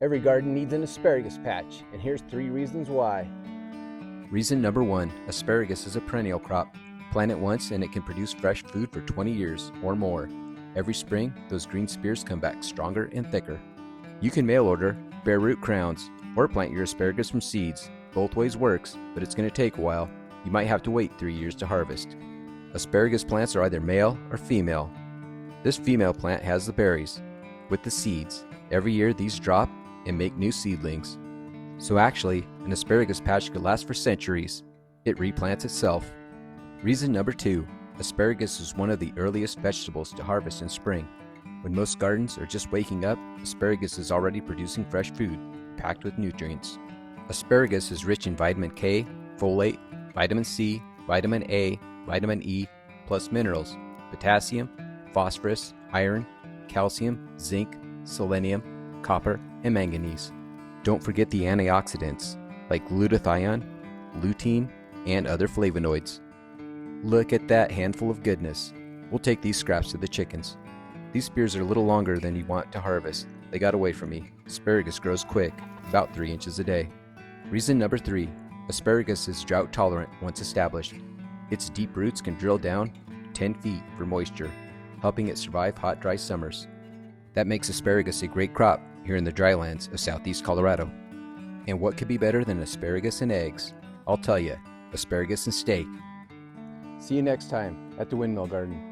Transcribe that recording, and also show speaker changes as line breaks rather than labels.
Every garden needs an asparagus patch, and here's 3 reasons why.
Reason number 1, asparagus is a perennial crop. Plant it once and it can produce fresh food for 20 years or more. Every spring, those green spears come back stronger and thicker. You can mail order bare root crowns or plant your asparagus from seeds. Both ways works, but it's going to take a while. You might have to wait 3 years to harvest. Asparagus plants are either male or female. This female plant has the berries with the seeds. Every year these drop and make new seedlings. So actually, an asparagus patch could last for centuries. It replants itself. Reason number 2, asparagus is one of the earliest vegetables to harvest in spring. When most gardens are just waking up, asparagus is already producing fresh food, packed with nutrients. Asparagus is rich in vitamin K, folate, vitamin C, vitamin A, vitamin E, plus minerals, potassium, phosphorus, iron, calcium, zinc, selenium, copper, and manganese. Don't forget the antioxidants like glutathione, lutein, and other flavonoids. Look at that handful of goodness. We'll take these scraps to the chickens. These spears are a little longer than you want to harvest. They got away from me. Asparagus grows quick, about 3 inches a day. Reason number 3, asparagus is drought tolerant once established. Its deep roots can drill down 10 feet for moisture, helping it survive hot, dry summers. That makes asparagus a great crop here in the drylands of southeast Colorado. And what could be better than asparagus and eggs? I'll tell you, asparagus and steak.
See you next time at the Windmill Garden.